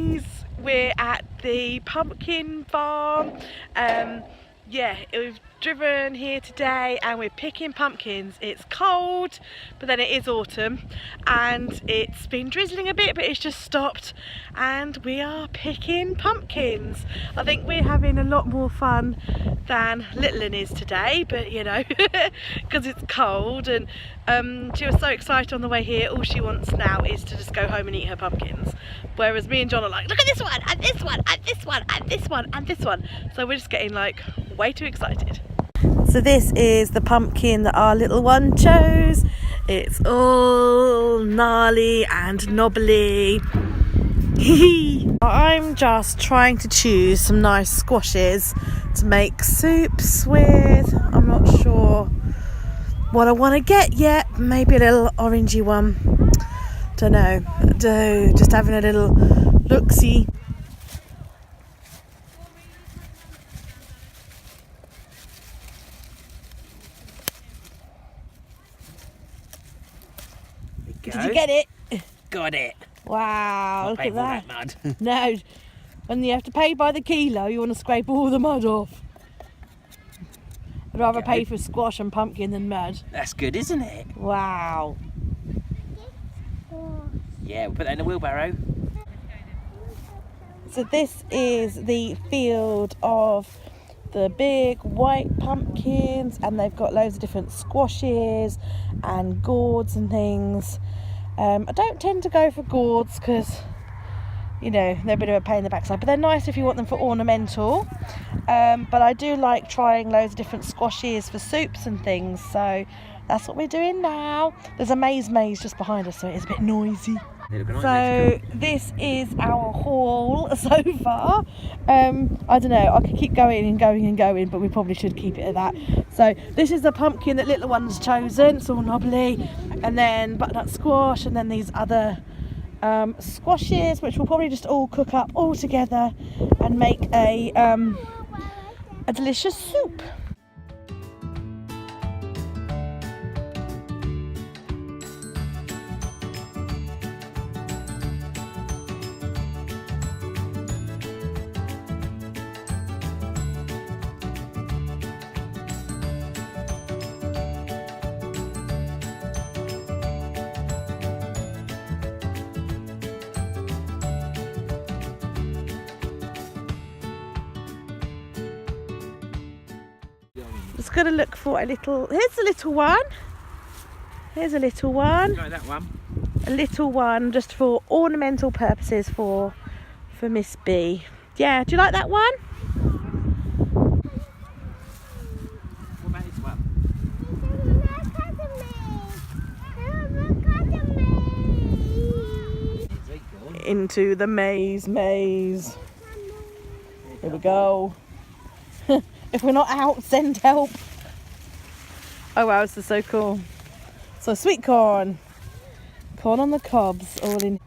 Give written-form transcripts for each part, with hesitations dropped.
guys, we're at the pumpkin farm. Yeah, we've driven here today and we're picking pumpkins. It's cold, but then it is autumn and it's been drizzling a bit, but it's just stopped and we are picking pumpkins. I think we're having a lot more fun than little Un is today, but you know, because it's cold. And she was so excited on the way here. All she wants now is to just go home and eat her pumpkins, whereas me and John are like, look at this one and this one and this one and this one and this one. So we're just getting like way too excited. So this is the pumpkin that our little one chose. It's all gnarly and knobbly. I'm just trying to choose some nice squashes to make soups with. I'm not sure what I want to get yet. Maybe a little orangey one. Don't know. Just having a little look-see. Did you get it? Got it. Wow, look at that. Mud. No, when you have to pay by the kilo, you want to scrape all the mud off. I'd rather pay for squash and pumpkin than mud. That's good, isn't it? Wow. Yeah, we'll put that in a wheelbarrow. So this is the field of the big white pumpkins, and they've got loads of different squashes and gourds and things. I don't tend to go for gourds because, you know, they're a bit of a pain in the backside, but they're nice if you want them for ornamental. But I do like trying loads of different squashes for soups and things, so that's what we're doing now. There's a maze just behind us, so it is a bit noisy. So this is our haul so far. I don't know, I could keep going and going and going, but we probably should keep it at that. So this is the pumpkin that little one's chosen. It's all knobbly, and then butternut squash, and then these other squashes, which we'll probably just all cook up all together and make a delicious soup. Just got to look for a little. Here's a little one. Here's a little one. Like that one. A little one, just for ornamental purposes for Miss B. Yeah, do you like that one? What about this one? Into the maze. Here we go. If we're not out, send help. Oh wow, this is so cool. So sweet corn on the cobs, all in.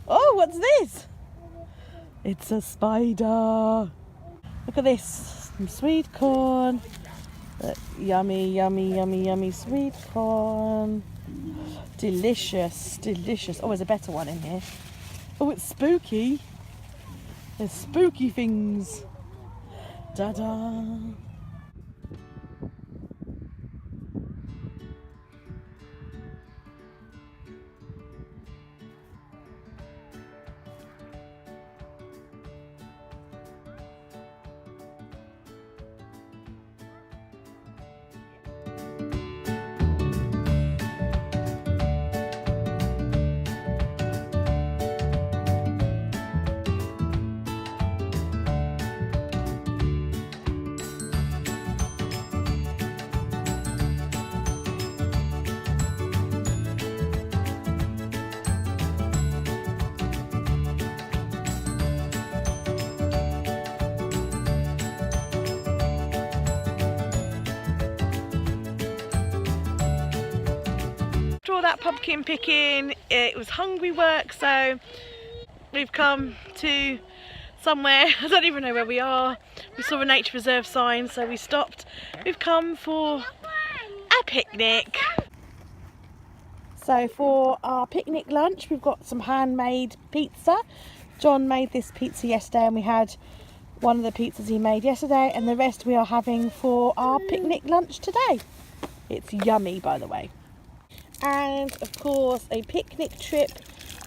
Oh, what's this? It's a spider. Look at this, some sweet corn. Yummy sweet corn. Delicious. Oh, there's a better one in here. Oh, it's spooky. There's spooky things. Da-da. All that pumpkin picking, it was hungry work, so we've come to somewhere, I don't even know where we are. We saw a nature reserve sign, so we stopped. We've come for a picnic. So for our picnic lunch, we've got some handmade pizza. John made this pizza yesterday, and we had one of the pizzas he made yesterday, and the rest we are having for our picnic lunch today. It's yummy, by the way. And of course, a picnic trip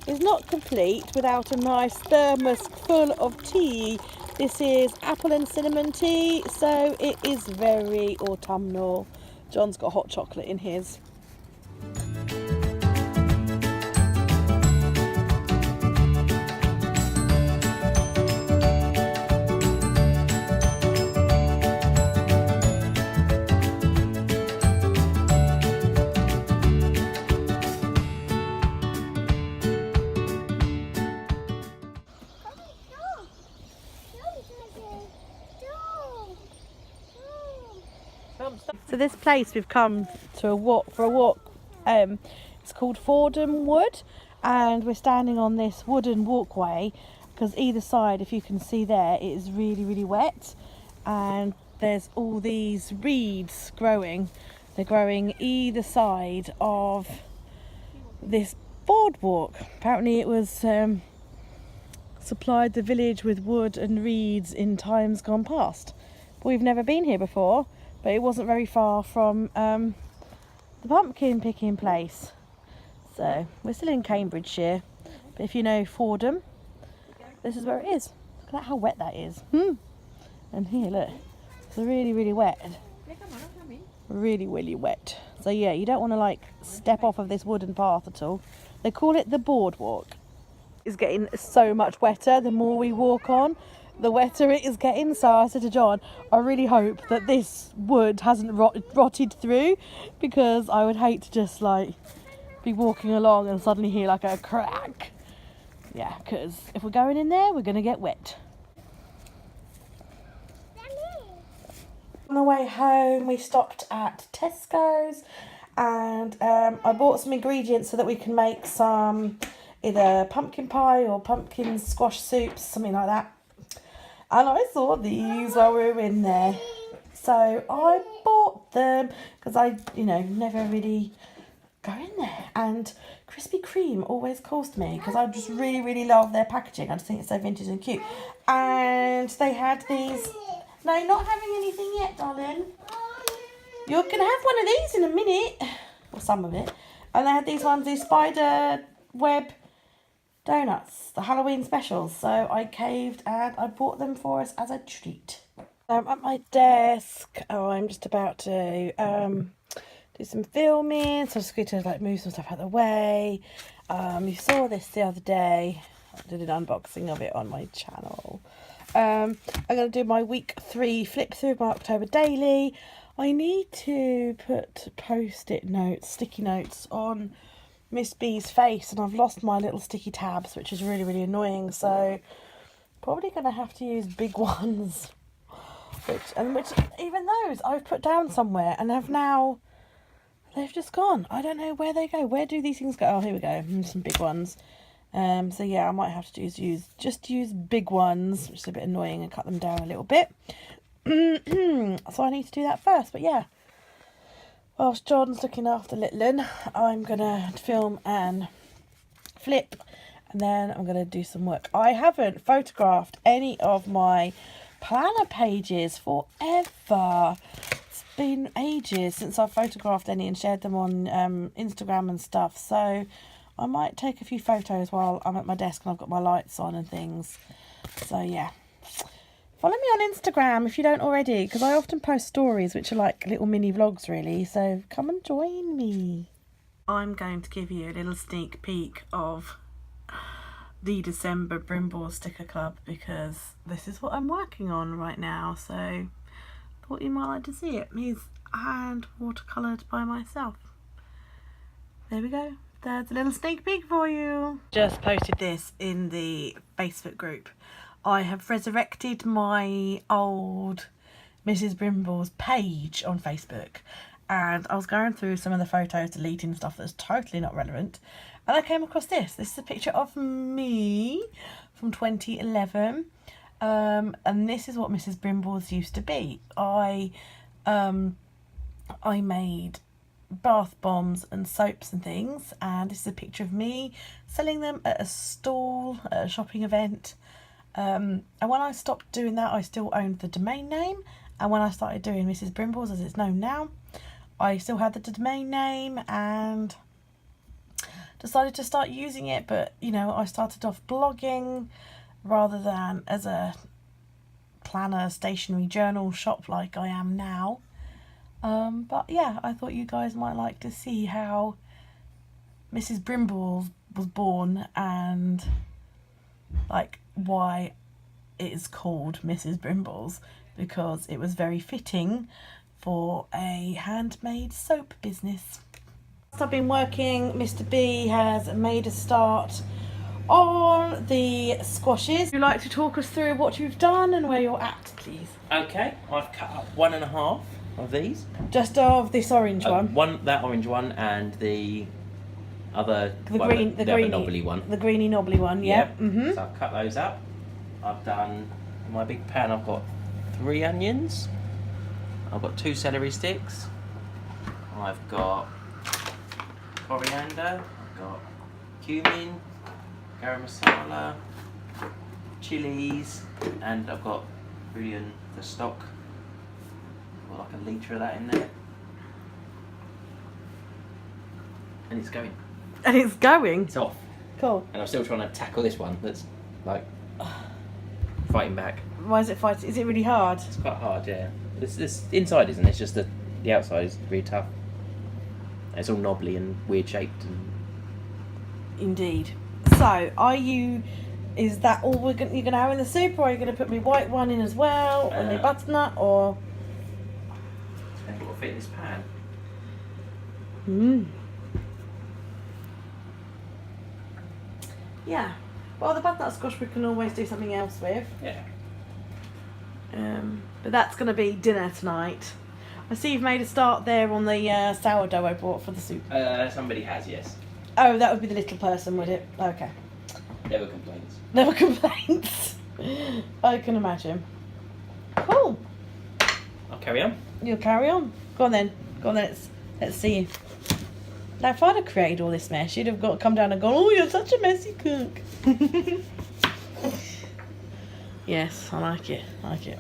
is not complete without a nice thermos full of tea. This is apple and cinnamon tea, so it is very autumnal. John's got hot chocolate in his. So this place we've come to for a walk. It's called Fordham Wood, and we're standing on this wooden walkway because either side, if you can see there, it is really, really wet, and there's all these reeds growing. They're growing either side of this boardwalk. Apparently, it was supplied the village with wood and reeds in times gone past. But we've never been here before. But it wasn't very far from the pumpkin picking place. So we're still in Cambridgeshire, but if you know Fordham, this is where it is. Look at how wet that is. And here, look, it's really, really wet. Really, really wet. So yeah, you don't want to like step off of this wooden path at all. They call it the boardwalk. It's getting so much wetter the more we walk on. The wetter it is getting. So I said to John, I really hope that this wood hasn't rotted through, because I would hate to just like be walking along and suddenly hear like a crack. Yeah, because if we're going in there, we're going to get wet. On the way home, we stopped at Tesco's, and I bought some ingredients so that we can make some either pumpkin pie or pumpkin squash soups, something like that. And I saw these while we were in there, so I bought them because I, never really go in there. And Krispy Kreme always calls to me because I just really, really love their packaging. I just think it's so vintage and cute. And they had these. No, you're not having anything yet, darling. You're gonna have one of these in a minute, or some of it. And they had these ones, these spider web donuts, the Halloween specials. So I caved and I bought them for us as a treat. I'm at my desk. I'm just about to do some filming, so I'm just going to like move some stuff out of the way. You saw this the other day. I did an unboxing of it on my channel. I'm going to do my week 3 flip through my October daily. I need to put post-it notes, sticky notes on Miss B's face, and I've lost my little sticky tabs, which is really, really annoying. So probably going to have to use big ones, which even those I've put down somewhere and they've just gone. I don't know where they go. Where do these things go? Oh, here we go. Some big ones. So yeah, I might have to use big ones, which is a bit annoying, and cut them down a little bit. So I need to do that first. But yeah, whilst John's looking after Litlin, I'm gonna film and flip, and then I'm gonna do some work. I haven't photographed any of my planner pages forever. It's been ages since I've photographed any and shared them on Instagram and stuff. So I might take a few photos while I'm at my desk and I've got my lights on and things. So yeah, follow me on Instagram if you don't already, because I often post stories which are like little mini vlogs really, so come and join me. I'm going to give you a little sneak peek of the December Brim Sticker Club, because this is what I'm working on right now, so I thought you might like to see it. It's hand watercoloured by myself. There we go. There's a little sneak peek for you. Just posted this in the Facebook group. I have resurrected my old Mrs. Brimble's page on Facebook, and I was going through some of the photos, deleting stuff that's totally not relevant, and I came across this. This is a picture of me from 2011, and this is what Mrs. Brimble's used to be. I made bath bombs and soaps and things, and this is a picture of me selling them at a stall at a shopping event. And when I stopped doing that, I still owned the domain name, and when I started doing Mrs. Brimbles as it's known now, I still had the domain name and decided to start using it. But you know, I started off blogging rather than as a planner stationery journal shop like I am now. But yeah, I thought you guys might like to see how Mrs. Brimbles was born and like why it is called Mrs. Brimbles, because it was very fitting for a handmade soap business. Whilst I've been working, Mr. B has made a start on the squashes. Would you like to talk us through what you've done and where you're at, please? Okay, I've cut up 1.5 of these. Just of this orange one? That orange one and the other, The other knobbly one. The greeny knobbly one, yeah. Mm-hmm. So I've cut those up. I've done, in my big pan, I've got 3 onions. I've got 2 celery sticks. I've got coriander. I've got cumin, garam masala, chilies, and I've got bouillon for stock. Got like a litre of that in there. And it's going. And it's going? It's off. Cool. And I'm still trying to tackle this one that's like fighting back. Why is it fighting? Is it really hard? It's quite hard, yeah. This inside isn't, it's just the outside is really tough. And it's all knobbly and weird shaped. And... Indeed. So, is that all you're going to have in the soup, or are you going to put me white one in as well, and the butternut, or? Depending what will fit in this pan. Yeah. Well, the butternut squash we can always do something else with. Yeah. But that's going to be dinner tonight. I see you've made a start there on the sourdough I bought for the soup. Somebody has, yes. Oh, that would be the little person, would it? Okay. Never complains. Never complains. I can imagine. Cool. I'll carry on. You'll carry on. Go on then. Go on then. Let's see you. Now, if I'd have created all this mess, you'd have come down and gone, oh, you're such a messy cook. Yes, I like it. I like it.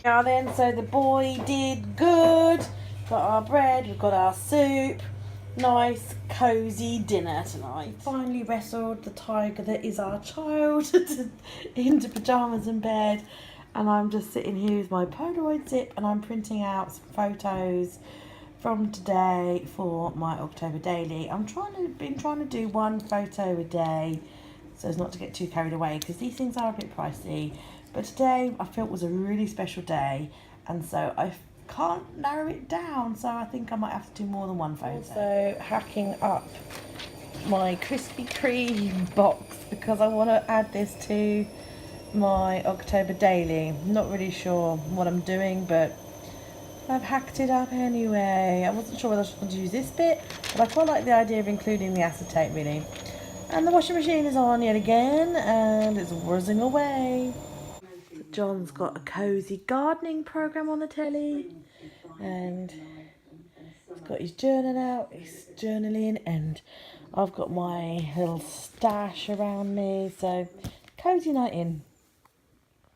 Now then, so the boy did good. Got our bread, we've got our soup. Nice, cosy dinner tonight. Finally wrestled the tiger that is our child into pyjamas and bed. And I'm just sitting here with my Polaroid zip and I'm printing out some photos from today for my October daily. Been trying to do 1 photo a day so as not to get too carried away, because these things are a bit pricey. But today I felt was a really special day, and so I can't narrow it down, so I think I might have to do more than 1 photo. So hacking up my Krispy Kreme box because I want to add this to my October daily. Not really sure what I'm doing, but I've hacked it up anyway. I wasn't sure whether I was going to use this bit, but I quite like the idea of including the acetate, really. And the washing machine is on yet again, and it's whizzing away. John's got a cosy gardening program on the telly, and he's got his journal out, he's journaling, and I've got my little stash around me, so cosy night in.